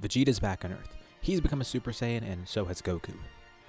Vegeta's back on Earth. He's become a Super Saiyan, and so has Goku.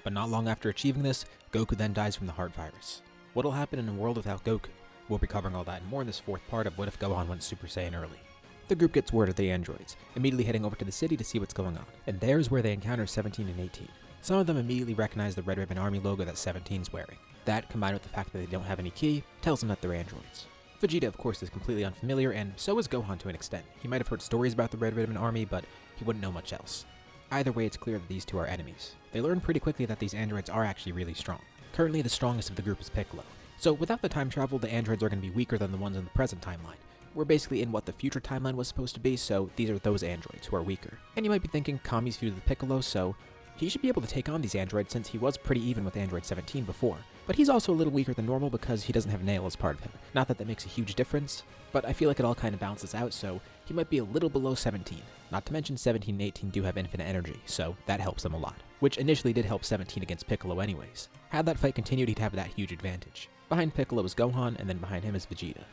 But not long after achieving this, Goku then dies from the heart virus. What'll happen in a world without Goku? We'll be covering all that and more in this fourth part of What If Gohan went Super Saiyan early. The group gets word of the androids, immediately heading over to the city to see what's going on, and there's where they encounter 17 and 18. Some of them immediately recognize the Red Ribbon Army logo that 17's wearing. That, combined with the fact that they don't have any ki, tells them that they're androids. Vegeta, of course, is completely unfamiliar, and so is Gohan to an extent. He might have heard stories about the Red Ribbon Army, but he wouldn't know much else. Either way, it's clear that these two are enemies. They learn pretty quickly that these androids are actually really strong. Currently, the strongest of the group is Piccolo. So without the time travel, the androids are going to be weaker than the ones in the present timeline. We're basically in what the future timeline was supposed to be, so these are those androids who are weaker. And you might be thinking, Kami's feuded with Piccolo, so he should be able to take on these androids since he was pretty even with Android 17 before. But he's also a little weaker than normal because he doesn't have Nail as part of him. Not that that makes a huge difference, but I feel like it all kind of balances out, so he might be a little below 17. Not to mention 17 and 18 do have infinite energy, so that helps them a lot. Which initially did help 17 against Piccolo anyways. Had that fight continued, he'd have that huge advantage. Behind Piccolo is Gohan, and then behind him is Vegeta.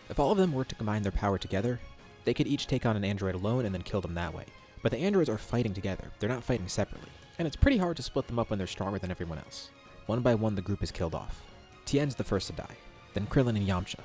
If all of them were to combine their power together, they could each take on an android alone and then kill them that way. But the androids are fighting together, they're not fighting separately. And it's pretty hard to split them up when they're stronger than everyone else. One by one, the group is killed off. Tien's the first to die, then Krillin and Yamcha.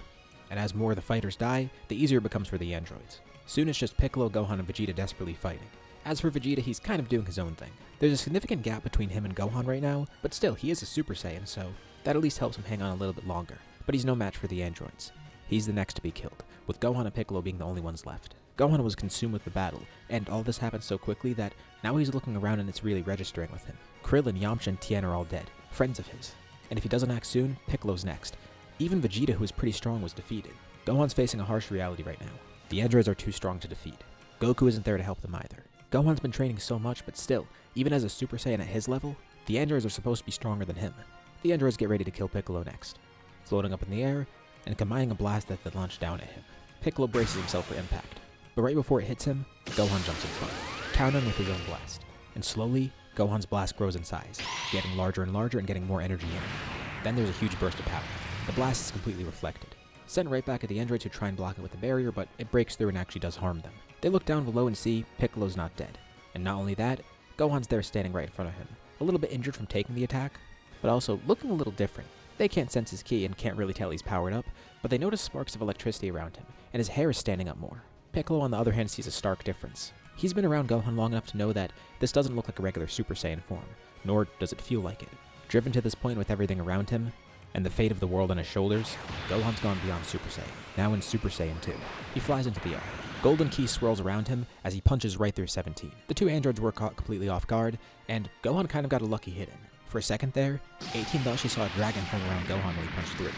And as more of the fighters die, the easier it becomes for the androids. Soon it's just Piccolo, Gohan, and Vegeta desperately fighting. As for Vegeta, he's kind of doing his own thing. There's a significant gap between him and Gohan right now, but still, he is a Super Saiyan, so that at least helps him hang on a little bit longer. But he's no match for the androids. He's the next to be killed, with Gohan and Piccolo being the only ones left. Gohan was consumed with the battle, and all this happened so quickly that now he's looking around and it's really registering with him. Krillin, Yamcha, and Tien are all dead, friends of his. And if he doesn't act soon, Piccolo's next. Even Vegeta, who is pretty strong, was defeated. Gohan's facing a harsh reality right now. The androids are too strong to defeat. Goku isn't there to help them either. Gohan's been training so much, but still, even as a Super Saiyan at his level, the androids are supposed to be stronger than him. The androids get ready to kill Piccolo next, floating up in the air and combining a blast that they launch down at him. Piccolo braces himself for impact, but right before it hits him, Gohan jumps in front, countering with his own blast. And slowly, Gohan's blast grows in size, getting larger and larger and getting more energy in it. Then there's a huge burst of power. The blast is completely reflected, sent right back at the androids who try and block it with a barrier, but it breaks through and actually does harm them. They look down below and see Piccolo's not dead. And not only that, Gohan's there standing right in front of him, a little bit injured from taking the attack, but also looking a little different. They can't sense his ki and can't really tell he's powered up, but they notice sparks of electricity around him, and his hair is standing up more. Piccolo, on the other hand, sees a stark difference. He's been around Gohan long enough to know that this doesn't look like a regular Super Saiyan form, nor does it feel like it. Driven to this point with everything around him, and the fate of the world on his shoulders, Gohan's gone beyond Super Saiyan, now in Super Saiyan 2. He flies into the air. Golden ki swirls around him as he punches right through 17. The two androids were caught completely off guard, and Gohan kind of got a lucky hit in. For a second there, 18 thought she saw a dragon form around Gohan when he punched through.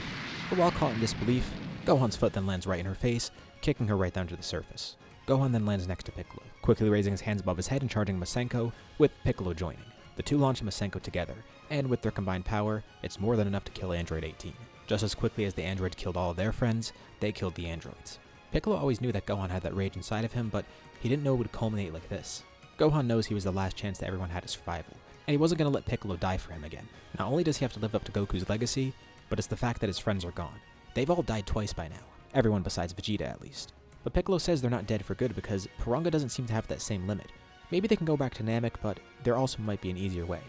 But while caught in disbelief, Gohan's foot then lands right in her face, kicking her right down to the surface. Gohan then lands next to Piccolo, quickly raising his hands above his head and charging Masenko, with Piccolo joining. The two launch Masenko together, and with their combined power, it's more than enough to kill Android 18. Just as quickly as the androids killed all of their friends, they killed the androids. Piccolo always knew that Gohan had that rage inside of him, but he didn't know it would culminate like this. Gohan knows he was the last chance that everyone had at survival, and he wasn't going to let Piccolo die for him again. Not only does he have to live up to Goku's legacy, but it's the fact that his friends are gone. They've all died twice by now, everyone besides Vegeta at least. But Piccolo says they're not dead for good because Piranga doesn't seem to have that same limit. Maybe they can go back to Namek, but there also might be an easier way.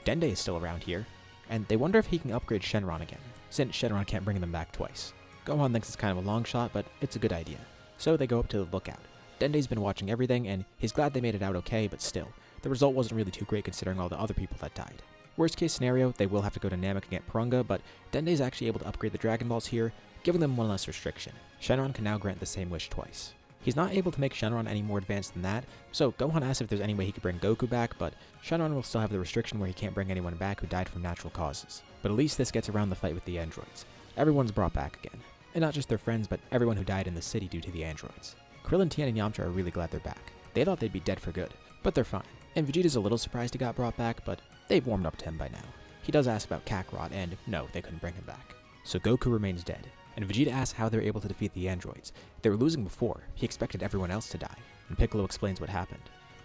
Dende is still around here, and they wonder if he can upgrade Shenron again, since Shenron can't bring them back twice. Gohan thinks it's kind of a long shot, but it's a good idea. So they go up to the lookout. Dende's been watching everything, and he's glad they made it out okay, but still, the result wasn't really too great considering all the other people that died. Worst case scenario, they will have to go to Namek and get Piranga, but Dende's actually able to upgrade the Dragon Balls here, giving them one less restriction. Shenron can now grant the same wish twice. He's not able to make Shenron any more advanced than that, so Gohan asks if there's any way he could bring Goku back, but Shenron will still have the restriction where he can't bring anyone back who died from natural causes. But at least this gets around the fight with the androids. Everyone's brought back again. And not just their friends, but everyone who died in the city due to the androids. Krillin, Tien, and Yamcha are really glad they're back. They thought they'd be dead for good, but they're fine. And Vegeta's a little surprised he got brought back, but they've warmed up to him by now. He does ask about Kakarot, and no, they couldn't bring him back. So Goku remains dead, and Vegeta asks how they were able to defeat the androids. They were losing before, he expected everyone else to die, and Piccolo explains what happened.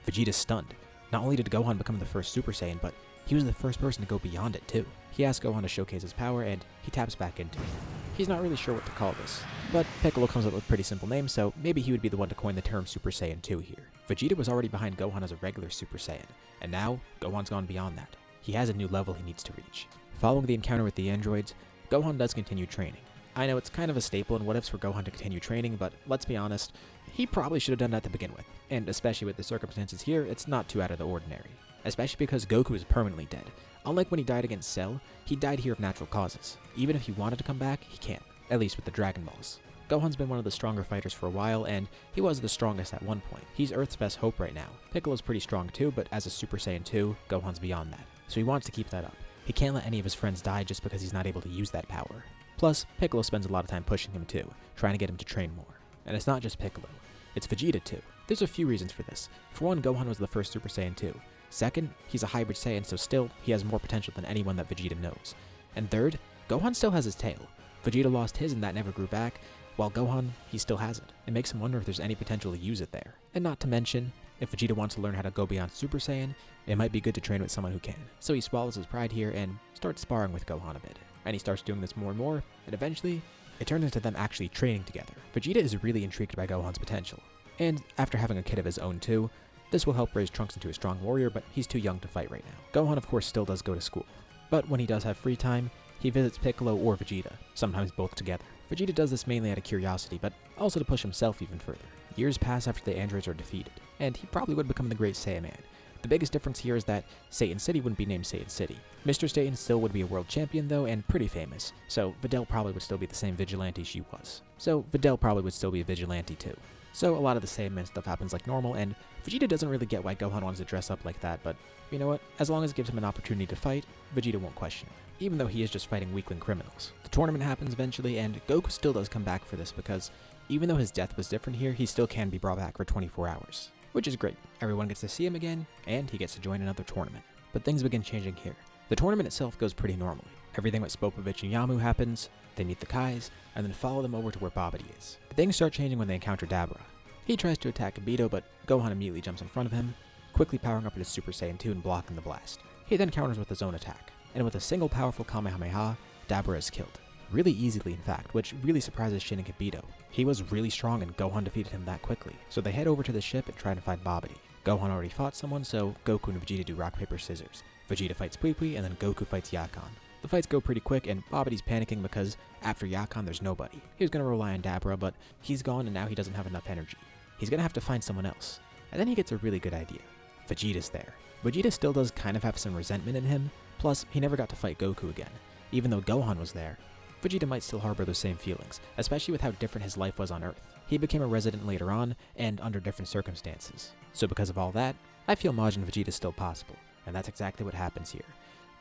Vegeta's stunned. Not only did Gohan become the first Super Saiyan, but he was the first person to go beyond it too. He asks Gohan to showcase his power, and he taps back into it. He's not really sure what to call this, but Piccolo comes up with a pretty simple name, so maybe he would be the one to coin the term Super Saiyan 2 here. Vegeta was already behind Gohan as a regular Super Saiyan, and now Gohan's gone beyond that. He has a new level he needs to reach. Following the encounter with the androids, Gohan does continue training. I know it's kind of a staple in What Ifs for Gohan to continue training, but let's be honest, he probably should have done that to begin with. And especially with the circumstances here, it's not too out of the ordinary. Especially because Goku is permanently dead. Unlike when he died against Cell, he died here of natural causes. Even if he wanted to come back, he can't. At least with the Dragon Balls. Gohan's been one of the stronger fighters for a while, and he was the strongest at one point. He's Earth's best hope right now. Piccolo's pretty strong too, but as a Super Saiyan 2, Gohan's beyond that. So he wants to keep that up. He can't let any of his friends die just because he's not able to use that power. Plus, Piccolo spends a lot of time pushing him too, trying to get him to train more. And it's not just Piccolo, it's Vegeta too. There's a few reasons for this. For one, Gohan was the first Super Saiyan 2. Second, he's a hybrid Saiyan, so still, he has more potential than anyone that Vegeta knows. And third, Gohan still has his tail. Vegeta lost his and that never grew back, while Gohan, he still has it. It makes him wonder if there's any potential to use it there. And not to mention, if Vegeta wants to learn how to go beyond Super Saiyan, it might be good to train with someone who can. So he swallows his pride here and starts sparring with Gohan a bit. And he starts doing this more and more, and eventually, it turns into them actually training together. Vegeta is really intrigued by Gohan's potential. And after having a kid of his own too, this will help raise Trunks into a strong warrior, but he's too young to fight right now. Gohan of course still does go to school, but when he does have free time, he visits Piccolo or Vegeta, sometimes both together. Vegeta does this mainly out of curiosity, but also to push himself even further. Years pass after the androids are defeated, and he probably would become the Great Saiyaman. The biggest difference here is that Satan City wouldn't be named Satan City. Mr. Satan still would be a world champion though, and pretty famous, so Videl probably would still be the same vigilante she was. So Videl probably would still be a vigilante too. So a lot of the Saiyaman stuff happens like normal, and Vegeta doesn't really get why Gohan wants to dress up like that, but you know what? As long as it gives him an opportunity to fight, Vegeta won't question it, even though he is just fighting weakling criminals. The tournament happens eventually, and Goku still does come back for this because even though his death was different here, he still can be brought back for 24 hours. Which is great. Everyone gets to see him again, and he gets to join another tournament. But things begin changing here. The tournament itself goes pretty normally. Everything with Spopovich and Yamu happens, they meet the Kais, and then follow them over to where Babidi is. Things start changing when they encounter Dabra. He tries to attack Kibito, but Gohan immediately jumps in front of him, quickly powering up into Super Saiyan 2 and blocking the blast. He then counters with his own attack, and with a single powerful Kamehameha, Dabra is killed. Really easily in fact, which really surprises Shin and Kibito. He was really strong and Gohan defeated him that quickly, so they head over to the ship and try to find Babidi. Gohan already fought someone, so Goku and Vegeta do rock, paper, scissors. Vegeta fights Pui Pui, and then Goku fights Yakan. The fights go pretty quick, and Babidi's panicking because after Yakan there's nobody. He was going to rely on Dabra, but he's gone and now he doesn't have enough energy. He's going to have to find someone else. And then he gets a really good idea. Vegeta's there. Vegeta still does kind of have some resentment in him, plus he never got to fight Goku again. Even though Gohan was there, Vegeta might still harbor those same feelings, especially with how different his life was on Earth. He became a resident later on, and under different circumstances. So because of all that, I feel Majin Vegeta is still possible, and that's exactly what happens here.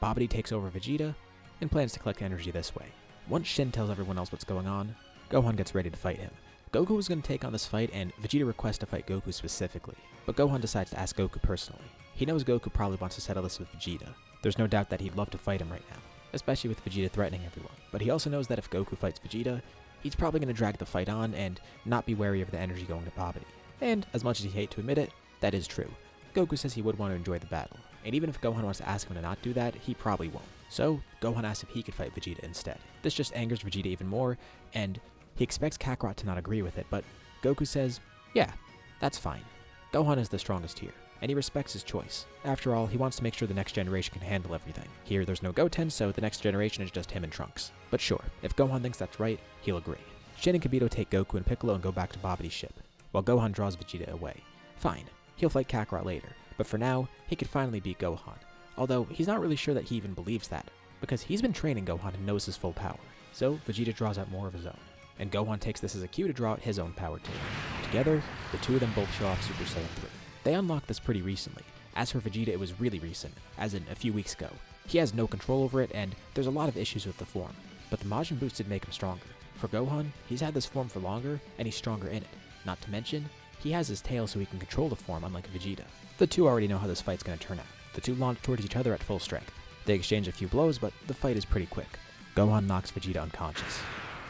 Babidi takes over Vegeta, and plans to collect energy this way. Once Shin tells everyone else what's going on, Gohan gets ready to fight him. Goku is going to take on this fight, and Vegeta requests to fight Goku specifically, but Gohan decides to ask Goku personally. He knows Goku probably wants to settle this with Vegeta. There's no doubt that he'd love to fight him right now, especially with Vegeta threatening everyone. But he also knows that if Goku fights Vegeta, he's probably going to drag the fight on and not be wary of the energy going to Babidi. And as much as he'd hate to admit it, that is true. Goku says he would want to enjoy the battle, and even if Gohan wants to ask him to not do that, he probably won't. So, Gohan asks if he could fight Vegeta instead. This just angers Vegeta even more, and he expects Kakarot to not agree with it, but Goku says, yeah, that's fine. Gohan is the strongest here, and he respects his choice. After all, he wants to make sure the next generation can handle everything. Here, there's no Goten, so the next generation is just him and Trunks. But sure, if Gohan thinks that's right, he'll agree. Shin and Kibito take Goku and Piccolo and go back to Babidi's ship, while Gohan draws Vegeta away. Fine, he'll fight Kakarot later, but for now, he could finally beat Gohan. Although, he's not really sure that he even believes that, because he's been training Gohan and knows his full power. So, Vegeta draws out more of his own, and Gohan takes this as a cue to draw out his own power too. Together, the two of them both show off Super Saiyan 3. They unlocked this pretty recently. As for Vegeta, it was really recent, as in a few weeks ago. He has no control over it, and there's a lot of issues with the form, but the Majin boost did make him stronger. For Gohan, he's had this form for longer, and he's stronger in it. Not to mention, he has his tail so he can control the form, unlike Vegeta. The two already know how this fight's going to turn out. The two launch towards each other at full strength. They exchange a few blows, but the fight is pretty quick. Gohan knocks Vegeta unconscious.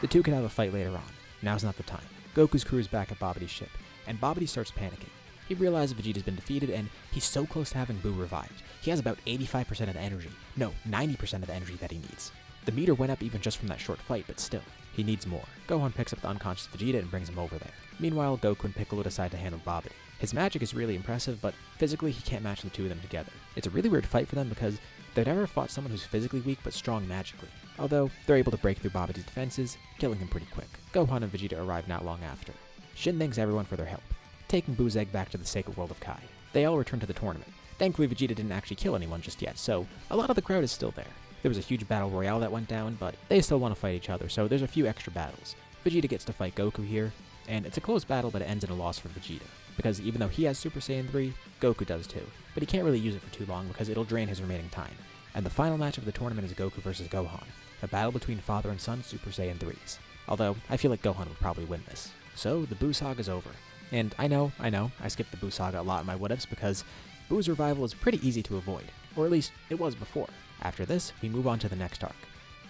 The two could have a fight later on. Now's not the time. Goku's crew is back at Babidi's ship, and Babidi starts panicking. He realizes Vegeta's been defeated, and he's so close to having Buu revived. He has about 85% of the energy. No, 90% of the energy that he needs. The meter went up even just from that short fight, but still, he needs more. Gohan picks up the unconscious Vegeta and brings him over there. Meanwhile, Goku and Piccolo decide to handle Babidi. His magic is really impressive, but physically he can't match the two of them together. It's a really weird fight for them because they've never fought someone who's physically weak but strong magically. Although, they're able to break through Babidi's defenses, killing him pretty quick. Gohan and Vegeta arrive not long after. Shin thanks everyone for their help, taking Buu's egg back to the sacred world of Kai. They all return to the tournament. Thankfully, Vegeta didn't actually kill anyone just yet, so a lot of the crowd is still there. There was a huge battle royale that went down, but they still want to fight each other, so there's a few extra battles. Vegeta gets to fight Goku here, and it's a close battle, but it ends in a loss for Vegeta. Because even though he has Super Saiyan 3, Goku does too. But he can't really use it for too long because it'll drain his remaining time. And the final match of the tournament is Goku versus Gohan, a battle between father and son Super Saiyan 3s. Although, I feel like Gohan would probably win this. So, the Buu saga is over. And I know, I skipped the Buu saga a lot in my what-ifs because Buu's revival is pretty easy to avoid. Or at least, it was before. After this, we move on to the next arc.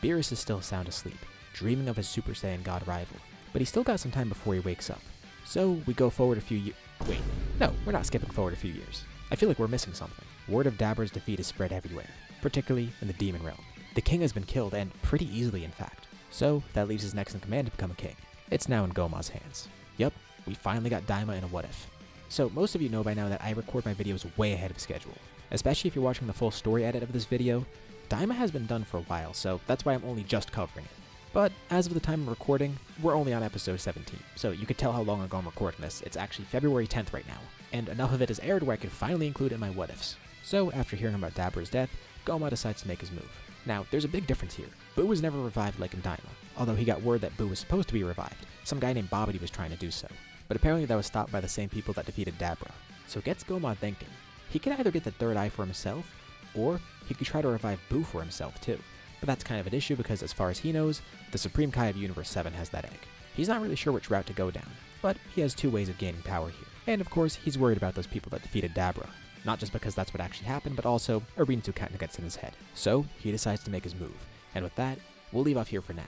Beerus is still sound asleep, dreaming of his Super Saiyan God rival. But he's still got some time before he wakes up. So, we go forward a few years. Wait, no, we're not skipping forward a few years. I feel like we're missing something. Word of Dabra's defeat is spread everywhere, particularly in the Demon Realm. The king has been killed, and pretty easily in fact. So, that leaves his next in command to become a king. It's now in Goma's hands. Yup, we finally got Daima in a what if. So, most of you know by now that I record my videos way ahead of schedule. Especially if you're watching the full story edit of this video, Daima has been done for a while, so that's why I'm only just covering it. But as of the time of recording, we're only on episode 17, so you could tell how long ago I'm recording this. It's actually February 10th right now, and enough of it is aired where I can finally include it in my what-ifs. So after hearing about Dabra's death, Goma decides to make his move. Now, there's a big difference here. Buu was never revived like in Daima, although he got word that Buu was supposed to be revived. Some guy named Babidi was trying to do so, but apparently that was stopped by the same people that defeated Dabra. So it gets Goma thinking. He could either get the third eye for himself, or he could try to revive Buu for himself too. But that's kind of an issue because as far as he knows, the Supreme Kai of Universe 7 has that egg. He's not really sure which route to go down, but he has two ways of gaining power here. And of course, he's worried about those people that defeated Dabra. Not just because that's what actually happened, but also Rinsu kind of gets in his head. So, he decides to make his move. And with that, we'll leave off here for now.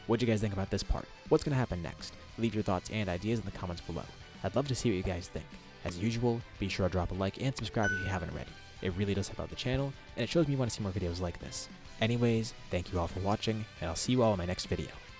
What'd you guys think about this part? What's going to happen next? Leave your thoughts and ideas in the comments below. I'd love to see what you guys think. As usual, be sure to drop a like and subscribe if you haven't already. It really does help out the channel, and it shows me you want to see more videos like this. Anyways, thank you all for watching, and I'll see you all in my next video.